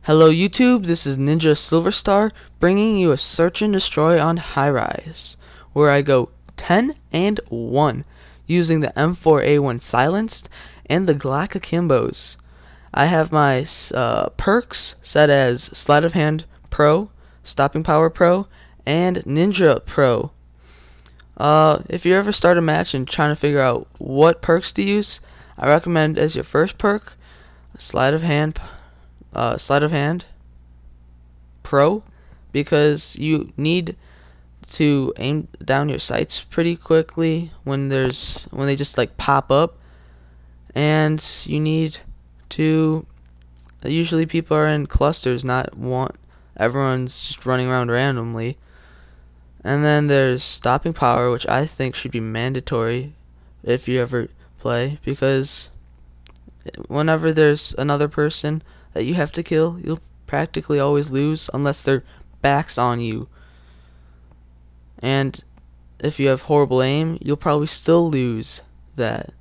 Hello YouTube, this is Ninja Silverstar bringing you a search and destroy on Highrise, where I go 10 and 1 using the M4A1 silenced and the Glock Akimbos. I have my perks set as Sleight of Hand Pro, Stopping Power Pro, and Ninja Pro. If you ever start a match and trying to figure out what perks to use, I recommend as your first perk Sleight of Hand Pro, because you need to aim down your sights pretty quickly when they just like pop up, and you need to usually people are in clusters, not everyone's just running around randomly. And then there's Stopping Power, which I think should be mandatory if you ever play, because whenever there's another person that you have to kill, you'll practically always lose unless their back's on you. And if you have horrible aim, you'll probably still lose that.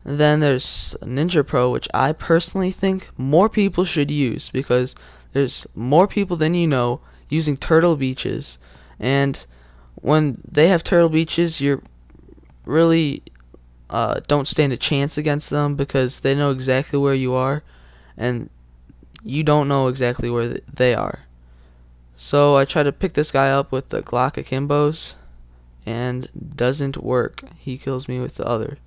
And then there's Ninja Pro, which I personally think more people should use, because there's more people than you know using turtle beaches. And when they have turtle beaches, you're really don't stand a chance against them, because they know exactly where you are and you don't know exactly where they are. So I try to pick this guy up with the Glock Akimbos, and doesn't work. He kills me with the other.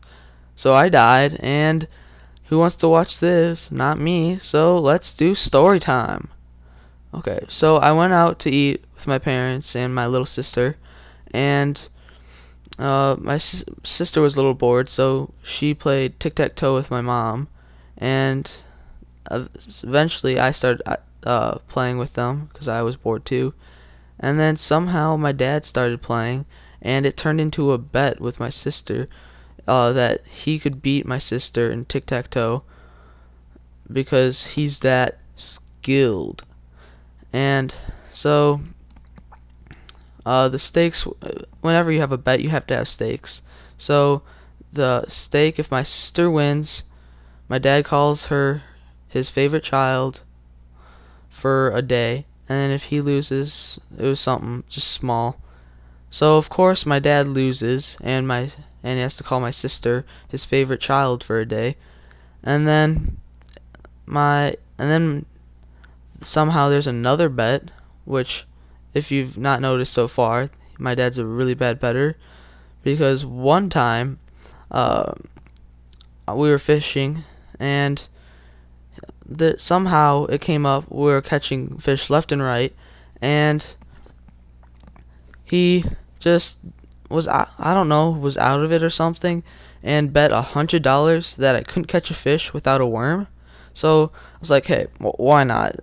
So I died, and who wants to watch this? Not me. So let's do story time. Okay, so I went out to eat with my parents and my little sister, and my sister was a little bored, so she played tic-tac-toe with my mom, and eventually I started playing with them because I was bored too. And then somehow my dad started playing, and it turned into a bet with my sister that he could beat my sister in tic-tac-toe because he's that skilled. And so the stakes, whenever you have a bet, you have to have stakes. So the stake, if my sister wins, my dad calls her his favorite child for a day, and then if he loses, it was something just small. So of course my dad loses, and he has to call my sister his favorite child for a day. And then somehow there's another bet, which, if you've not noticed so far, my dad's a really bad bettor, because one time we were fishing, and somehow it came up we were catching fish left and right, and he just was, I don't know, was out of it or something, and bet $100 that I couldn't catch a fish without a worm. So I was like, hey, why not?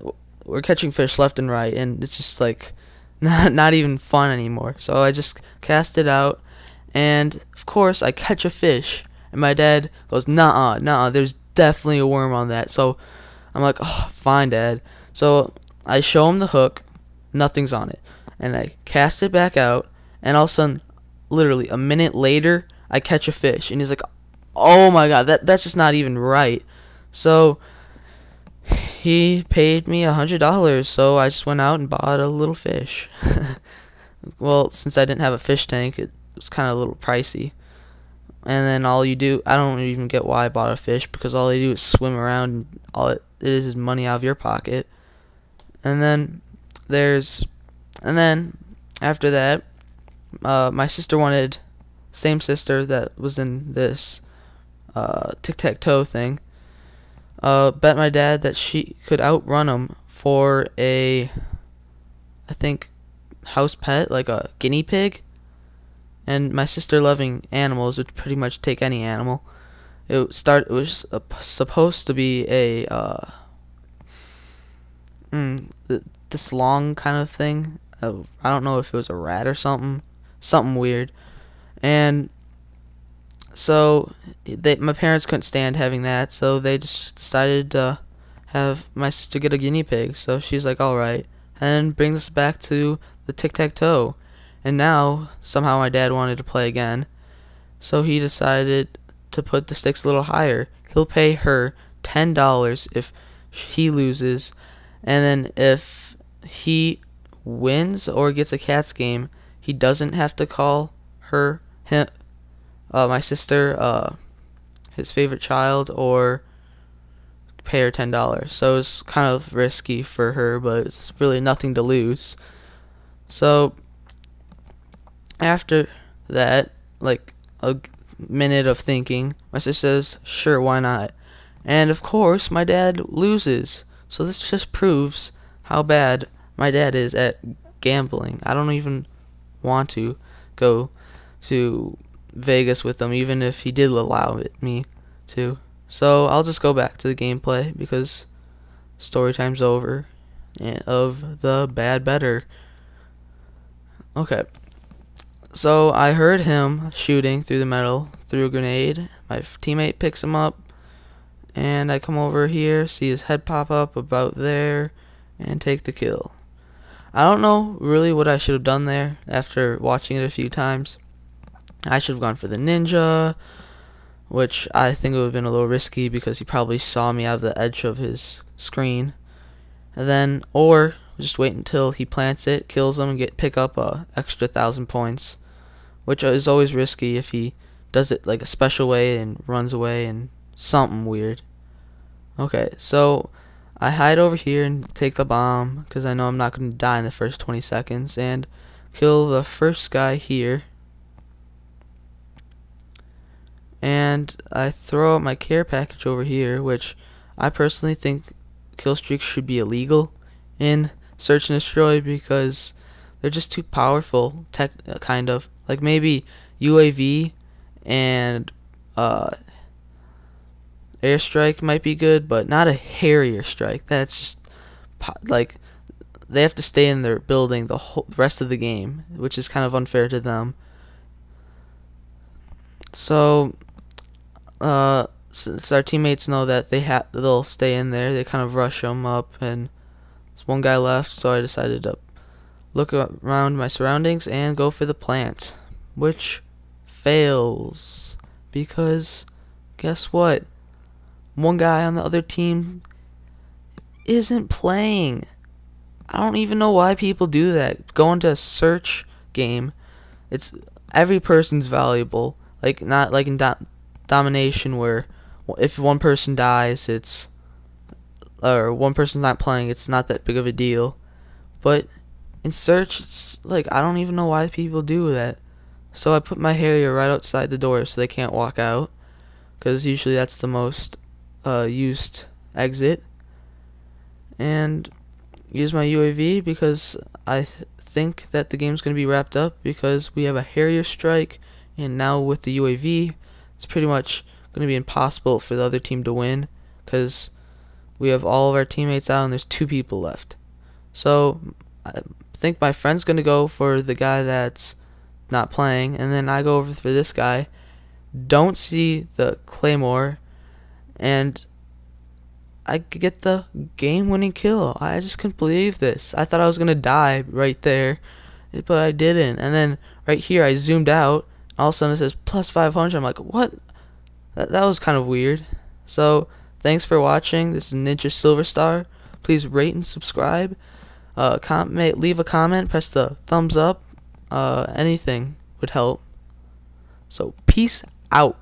We're catching fish left and right, and it's just like not even fun anymore. So I just cast it out, and of course I catch a fish, and my dad goes, nah, there's definitely a worm on that. So I'm like, oh, fine, Dad. So I show him the hook, nothing's on it, and I cast it back out, and all of a sudden, literally a minute later, I catch a fish, and he's like, oh my god, that's just not even right. So he paid me $100, so I just went out and bought a little fish. Well, since I didn't have a fish tank, it was kind of a little pricey. And then I don't even get why I bought a fish, because all they do is swim around, and all it is money out of your pocket. And then after that, my sister wanted, same sister that was in this tic-tac-toe thing, bet my dad that she could outrun him for I think, house pet, like a guinea pig. And my sister, loving animals, would pretty much take any animal. It was supposed to be this long kind of thing. I don't know if it was a rat or something weird. And so my parents couldn't stand having that, so they just decided to have my sister get a guinea pig. So she's like, alright, and brings us back to the tic-tac-toe. And now somehow my dad wanted to play again, so he decided to put the stakes a little higher. He'll pay her $10 if he loses, and then if he wins or gets a Cats game, he doesn't have to call my sister, his favorite child, or pay her $10. So it's kind of risky for her, but it's really nothing to lose. So after that, like a minute of thinking, my sister says, sure, why not? And of course, my dad loses. So this just proves how bad my dad is at gambling. I don't even want to go to Vegas with him, even if he did allow me to. So I'll just go back to the gameplay because story time's over of the bad better. Okay. So I heard him shooting through the metal through a grenade. My teammate picks him up, and I come over here, see his head pop up about there, and take the kill. I don't know really what I should have done there after watching it a few times. I should have gone for the ninja, which I think would have been a little risky because he probably saw me out of the edge of his screen. And then, or just wait until he plants it, kills him, and pick up a extra 1,000 points, which is always risky if he does it like a special way and runs away and something weird. Okay, so I hide over here and take the bomb because I know I'm not going to die in the first 20 seconds, and kill the first guy here. And I throw out my care package over here, which I personally think kill streaks should be illegal in Search and Destroy because they're just too powerful, kind of. Like maybe UAV and airstrike might be good, but not a Harrier strike. That's just like they have to stay in their building the whole rest of the game, which is kind of unfair to them. So since our teammates know that they'll stay in there, they kind of rush them up, and there's one guy left, so I decided to look around my surroundings and go for the plant, which fails because guess what? One guy on the other team isn't playing. I don't even know why people do that. Go into a search game. It's every person's valuable. Like not like in domination where if one person dies, or one person's not playing, it's not that big of a deal. But in search, it's like I don't even know why people do that. So I put my Harrier right outside the door so they can't walk out, because usually that's the most used exit. And use my UAV because I think that the game's going to be wrapped up because we have a Harrier strike, and now with the UAV, it's pretty much going to be impossible for the other team to win because we have all of our teammates out and there's 2 people left. So I think my friend's going to go for the guy that's not playing, and then I go over for this guy. Don't see the Claymore, and I get the game-winning kill. I just couldn't believe this. I thought I was going to die right there, but I didn't. And then right here I zoomed out, all of a sudden it says plus 500. I'm like, what? That was kind of weird. So thanks for watching. This is Ninja Silver Star. Please rate and subscribe. Leave a comment. Press the thumbs up. Anything would help. So peace out.